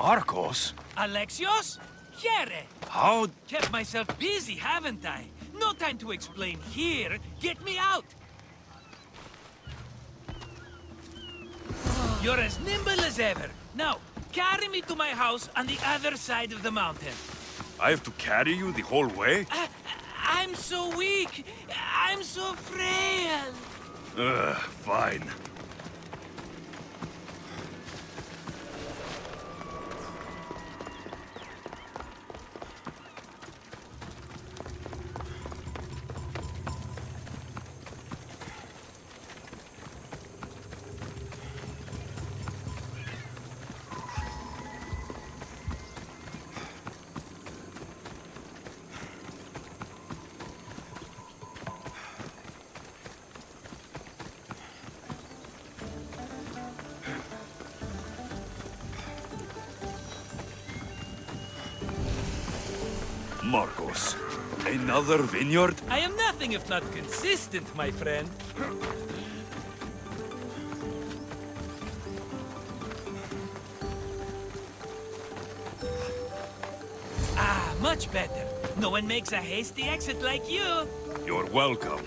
Markos? Alexios? Here! How? Kept myself busy, haven't I? No time to explain here. Get me out! You're as nimble as ever. Now, carry me to my house on the other side of the mountain. I have to carry you the whole way? I'm so weak. I'm so frail. Fine. Markos, another vineyard? I am nothing if not consistent, my friend. Ah, much better. No one makes a hasty exit like you. You're welcome.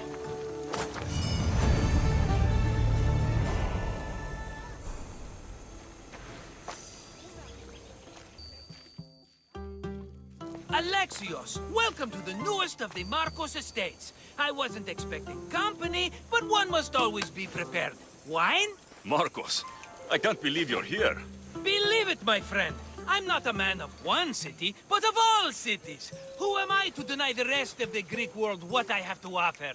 Alexios, welcome to the newest of the Markos estates. I wasn't expecting company, but one must always be prepared. Wine? Markos, I can't believe you're here. Believe it, my friend. I'm not a man of one city, but of all cities. Who am I to deny the rest of the Greek world what I have to offer?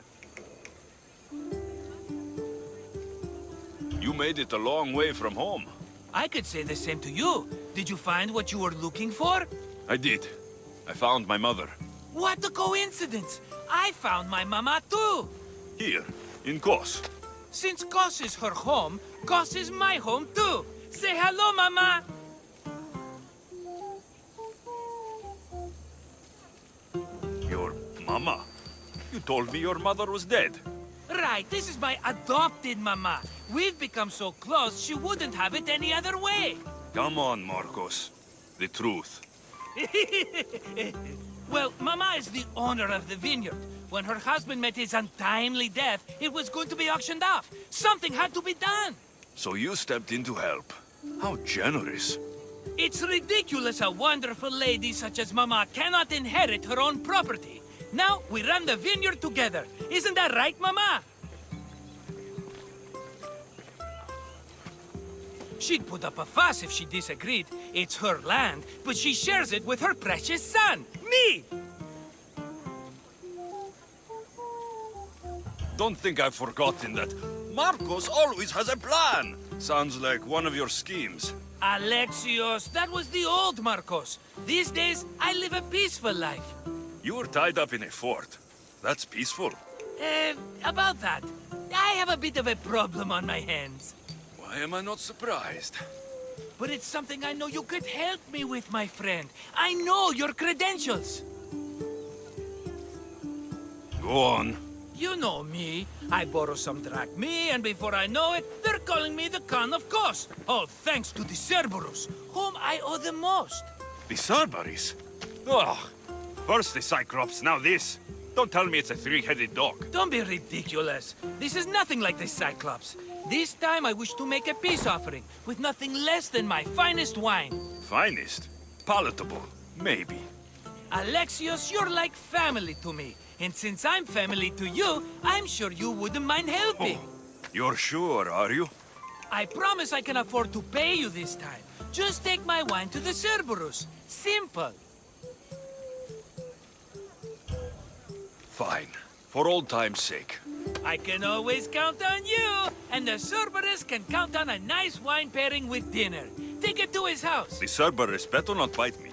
You made it a long way from home. I could say the same to you. Did you find what you were looking for? I did. I found my mother. What a coincidence! I found my mama too! Here, in Kos. Since Kos is her home, Kos is my home too! Say hello, mama! Your mama? You told me your mother was dead. Right, this is my adopted mama. We've become so close, she wouldn't have it any other way. Come on, Markos. The truth. Well, Mama is the owner of the vineyard. When her husband met his untimely death, it was going to be auctioned off. Something had to be done. So you stepped in to help. How generous. It's ridiculous a wonderful lady such as Mama cannot inherit her own property. Now we run the vineyard together. Isn't that right, Mama? She'd put up a fuss if she disagreed. It's her land, but she shares it with her precious son, me! Don't think I've forgotten that. Markos always has a plan. Sounds like one of your schemes. Alexios, that was the old Markos. These days, I live a peaceful life. You were tied up in a fort. That's peaceful. About that, I have a bit of a problem on my hands. Why am I not surprised? But it's something I know you could help me with, my friend. I know your credentials. Go on. You know me. I borrow some drachmae, and before I know it, they're calling me the Khan of Kos. All thanks to the Cerberus, whom I owe the most. The Cerberus? Ugh. First the Cyclops, now this. Don't tell me it's a three-headed dog. Don't be ridiculous. This is nothing like the Cyclops. This time I wish to make a peace offering with nothing less than my finest wine. Finest? Palatable? Maybe. Alexios, you're like family to me. And since I'm family to you, I'm sure you wouldn't mind helping. Oh, you're sure, are you? I promise I can afford to pay you this time. Just take my wine to the Cerberus. Simple. Fine. For old time's sake. I can always count on you, and the Cerberus can count on a nice wine pairing with dinner. Take it to his house. The Cerberus better not bite me.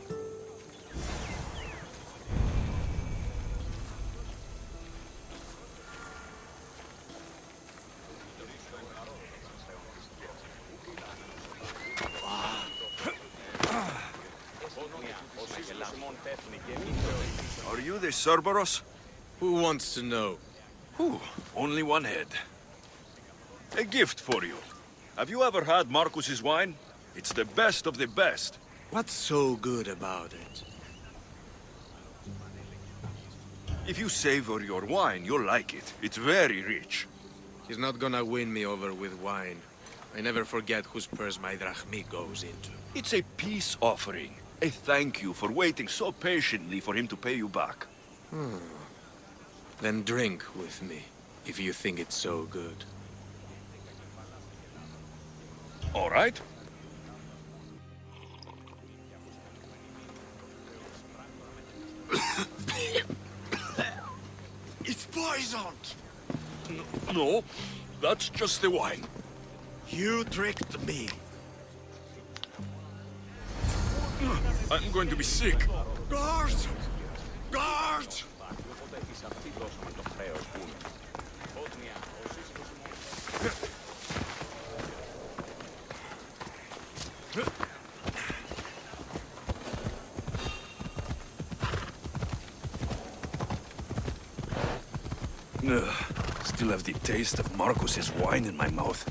Are you the Cerberus? Who wants to know? Whew, only one head. A gift for you. Have you ever had Marcus's wine? It's the best of the best. What's so good about it? If you savor your wine, you'll like it. It's very rich. He's not gonna win me over with wine. I never forget whose purse my drachmi goes into. It's a peace offering. A thank you for waiting so patiently for him to pay you back. Then drink with me, if you think it's so good. All right. It's poisoned! No, that's just the wine. You tricked me. I'm going to be sick. Guards! Guards! Still have the taste of Markos's wine in my mouth.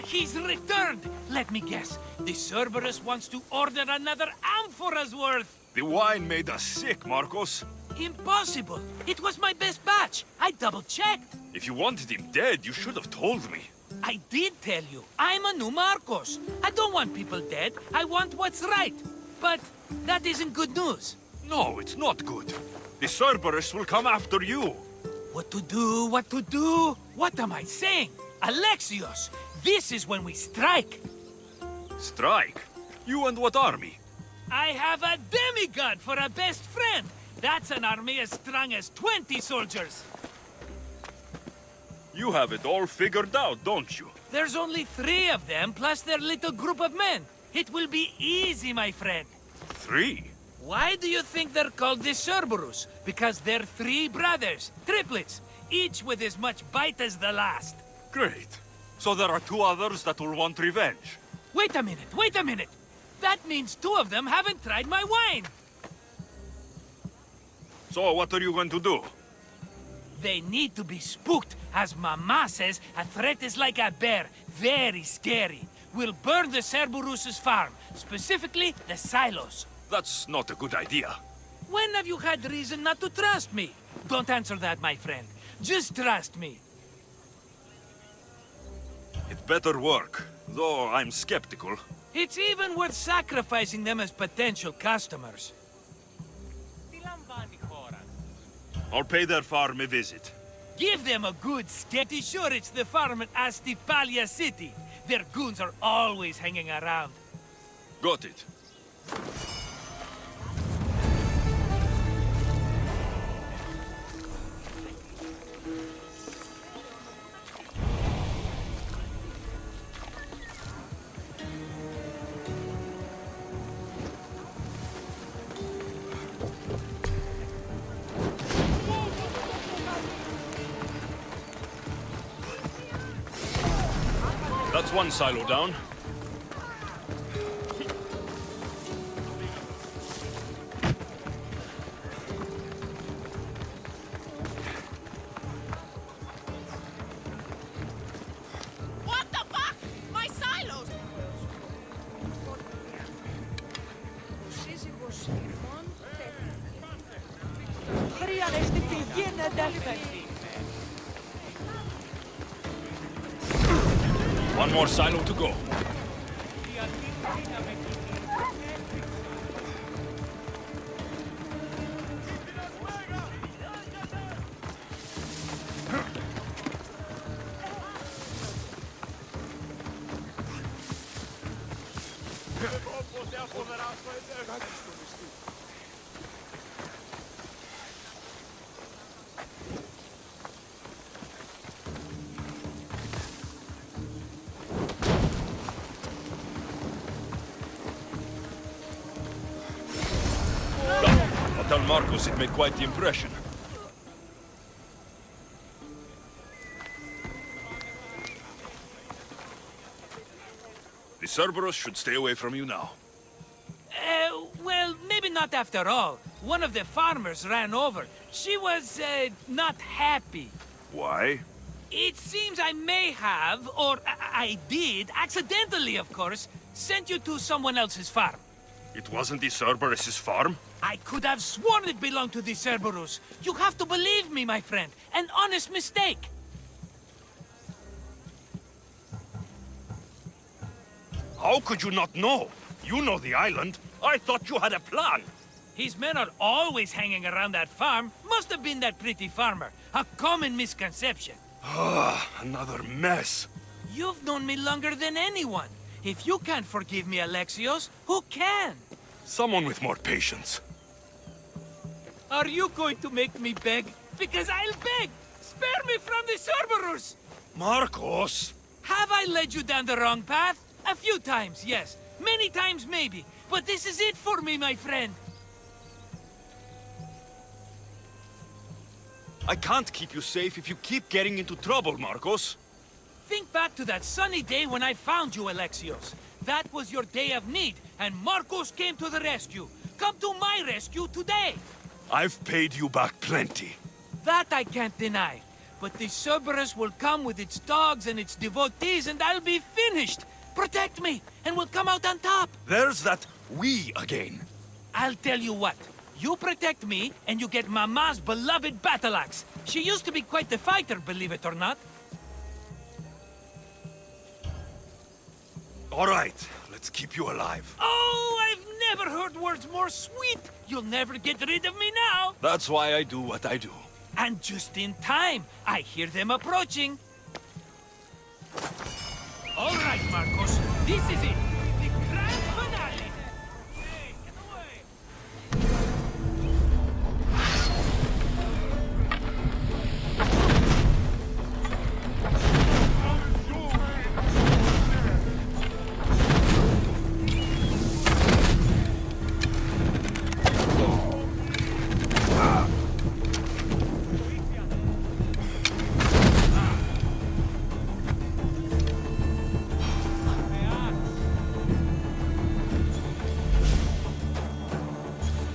He's returned! Let me guess. The Cerberus wants to order another amphora's worth! The wine made us sick, Markos. Impossible! It was my best batch! I double-checked! If you wanted him dead, you should have told me. I did tell you. I'm a new Markos. I don't want people dead. I want what's right. But that isn't good news. No, it's not good. The Cerberus will come after you. What to do? What to do? What am I saying? Alexios, this is when we strike. Strike? You and what army? I have a demigod for a best friend. That's an army as strong as 20 soldiers. You have it all figured out, don't you? There's only 3 of them, plus their little group of men. It will be easy, my friend. 3? Why do you think they're called the Cerberus? Because they're 3 brothers, triplets, each with as much bite as the last. Great. So there are 2 others that will want revenge. Wait a minute, wait a minute! That means 2 of them haven't tried my wine! So what are you going to do? They need to be spooked. As Mama says, a threat is like a bear. Very scary. We'll burn the Cerberus' farm, specifically the silos. That's not a good idea. When have you had reason not to trust me? Don't answer that, my friend. Just trust me. It better work, though I'm skeptical. It's even worth sacrificing them as potential customers. I'll pay their farm a visit. Give them a good scare. Sure, it's the farm at Astipalia City. Their goons are always hanging around. Got it. That's one silo down. What the fuck? My silos! One more silo to go. Tell Markos it made quite the impression. The Cerberus should stay away from you now. Well, not after all. One of the farmers ran over. She was, not happy. Why? It seems I may have, or I did, accidentally of course, sent you to someone else's farm. It wasn't the Cerberus's farm? I could have sworn it belonged to the Cerberus. You have to believe me, my friend. An honest mistake. How could you not know? You know the island. I thought you had a plan. His men are always hanging around that farm. Must have been that pretty farmer. A common misconception. Ah, another mess. You've known me longer than anyone. If you can't forgive me, Alexios, who can? Someone with more patience. Are you going to make me beg? Because I'll beg! Spare me from the Cerberus! Markos! Have I led you down the wrong path? A few times, yes. Many times, maybe. But this is it for me, my friend. I can't keep you safe if you keep getting into trouble, Markos. Think back to that sunny day when I found you, Alexios. That was your day of need, and Markos came to the rescue. Come to my rescue today. I've paid you back plenty. That I can't deny. But the Cerberus will come with its dogs and its devotees, and I'll be finished. Protect me, and we'll come out on top. There's that we again. I'll tell you what. You protect me, and you get Mama's beloved battle axe. She used to be quite the fighter, believe it or not. All right, let's keep you alive. Oh, I've never heard words more sweet. You'll never get rid of me now. That's why I do what I do. And just in time. I hear them approaching. All right, Markos. This is it. The grand finale. Hey, get away.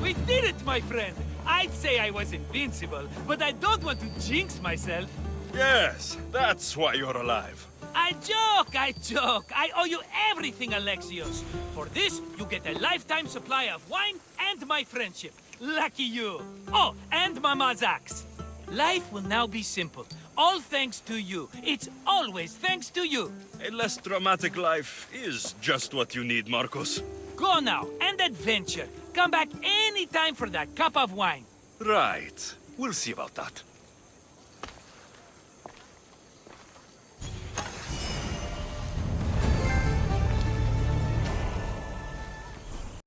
We did it, my friend. I'd say I was invincible, but I don't want to jinx myself. Yes, that's why you're alive. I joke, I joke. I owe you everything, Alexios. For this, you get a lifetime supply of wine and my friendship. Lucky you. Oh, and Mama's axe. Life will now be simple. All thanks to you. It's always thanks to you. A less dramatic life is just what you need, Markos. Go now, and adventure. Come back any time for that cup of wine. Right. We'll see about that.